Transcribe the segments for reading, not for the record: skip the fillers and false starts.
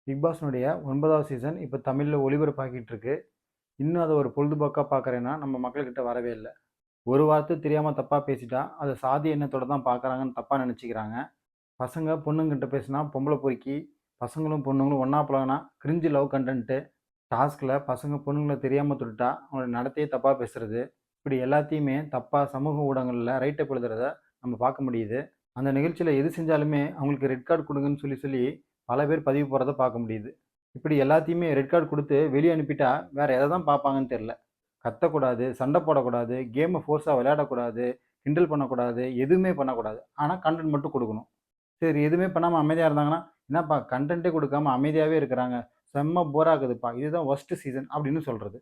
Big பாஸ்னுடைய 9வது season இப்போ தமிழில் ஒளிபரப்பாகிட்டு இருக்கு. இன்னும் அதை ஒரு பொழுதுபோக்காக பார்க்குறேன்னா நம்ம மக்கள்கிட்ட வரவே இல்லை. ஒரு வார்த்தை தெரியாமல் தப்பாக பேசிட்டா அதை சாதி எண்ணத்தோட தான் பார்க்குறாங்கன்னு தப்பாக நினச்சிக்கிறாங்க. பசங்க பொண்ணுங்கிட்ட பேசினா பொம்பளை பொறுக்கி, பசங்களும் பொண்ணுங்களும் ஒன்றா பழகினா கிரிஞ்சு லவ் கண்டென்ட்டு, டாஸ்கில் பசங்க பொண்ணுங்களை தெரியாமல் தொட்டுட்டா அவங்களோட நடத்தையே தப்பாக பேசுறது, இப்படி எல்லாத்தையுமே தப்பாக சமூக ஊடகங்களில் ரைட்டப் எழுதுறத நம்ம பார்க்க முடியுது. அந்த நிகழ்ச்சியில் எது செஞ்சாலுமே அவங்களுக்கு ரெட் கார்டு கொடுங்கன்னு சொல்லி சொல்லி பல பேர் பதிவு போகிறத பார்க்க முடியுது. இப்படி எல்லாத்தையுமே ரெட் கார்டு கொடுத்து வெளியே அனுப்பிட்டா வேற எதை தான் பார்ப்பாங்கன்னு தெரில. கத்தக்கூடாது, சண்டை போடக்கூடாது, கேமை ஃபோர்ஸாக விளையாடக்கூடாது, கிண்டல் பண்ணக்கூடாது, எதுவுமே பண்ணக்கூடாது. ஆனால் கண்டென்ட் மட்டும் கொடுக்கணும். சரி, எதுவுமே பண்ணாமல் அமைதியாக இருந்தாங்கன்னா, என்னப்பா கண்டென்ட்டே கொடுக்காம அமைதியாகவே இருக்கிறாங்க, செம்ம போராக இருக்குதுப்பா, இதுதான் ஒஸ்ட் சீசன் அப்படின்னு சொல்கிறது.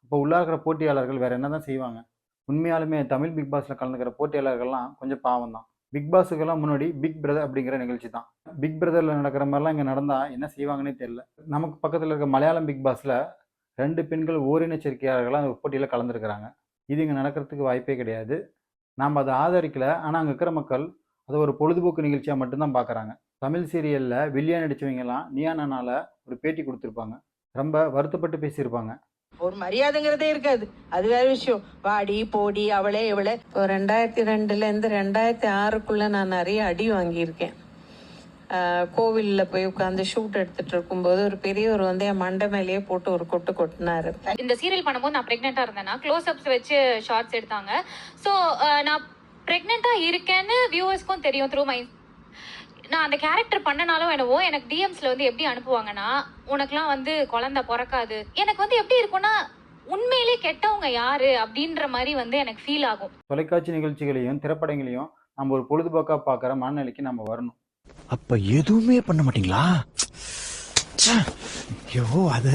இப்போ உள்ளே இருக்கிற போட்டியாளர்கள் வேறு என்ன தான் செய்வாங்க? உண்மையாலுமே தமிழ் பிக் பாஸில் கலந்துக்கிற போட்டியாளர்கள்லாம் கொஞ்சம் பாவம் தான். பிக் பாஸுக்கெல்லாம் முன்னாடி பிக் பிரதர் அப்படிங்கிற நிகழ்ச்சி தான். பிக் பிரதரில் நடக்கிற மாதிரிலாம் இங்கே நடந்தால் என்ன செய்வாங்கன்னே தெரியல. நமக்கு பக்கத்தில் இருக்க மலையாளம் பிக் பாஸில் 2 பெண்கள் ஓரினச்சேர்க்கையாளர்களாக அந்த போட்டியில் கலந்துருக்கிறாங்க. இது இங்கே நடக்கிறதுக்கு வாய்ப்பே கிடையாது. நாம் அதை ஆதரிக்கலை. ஆனால் அங்கே இருக்கிற மக்கள் அதை ஒரு பொழுதுபோக்கு நிகழ்ச்சியாக மட்டும்தான் பார்க்குறாங்க. தமிழ் சீரியலில் வில்லியாக நடித்தவங்கலாம் நீயா நானால ஒரு பேட்டி கொடுத்துருப்பாங்க. ரொம்ப வருத்தப்பட்டு பேசியிருப்பாங்க. ஒரு மரியாதைங்கிறதே இருக்காது. அது வேற விஷயம். வாடி போடி அவளே இவளே. 2002ல இருந்து 2006க்குள்ள நான் நிறைய அடி வாங்கியிருக்கேன். கோவில்ல போய் உட்காந்து ஷூட் எடுத்துட்டு இருக்கும்போது ஒரு பெரியவர் வந்து என் மண்டை மேலேயே போட்டு ஒரு கொட்டு கொட்டினாரு. இந்த சீரியல் பண்ணும்போது நான் பிரெக்னெண்டா இருந்தேன்னா க்ளோஸ் அப்ஸ் வச்சு ஷார்ட்ஸ் எடுத்தாங்க. ஸோ நான் பிரெக்னெண்டா இருக்கேன்னு வியூவர்ஸ்க்கும் தெரியும் த்ரூ மை. நான் அந்த கேரக்டர் பண்ணனாலும் என்னவோ எனக்கு டிஎம்ஸ்ல வந்து எப்படி அனுப்புவாங்கன்னா, உனக்குலாம் வந்து குழந்தை பிறக்காது. எனக்கு வந்து எப்படி இருக்கும்னா உண்மையிலே கெட்டவங்க யாரு அப்படின்ற மாதிரி வந்து எனக்கு ஃபீல் ஆகும். தொலைக்காட்சி நிகழ்ச்சிகளையும் திரைப்படங்களையும் நம்ம ஒரு பொழுதுபோக்காக பார்க்குற மனநிலைக்கு நம்ம வரணும். அப்ப எதுவுமே பண்ண மாட்டீங்களா? ஐயோ அது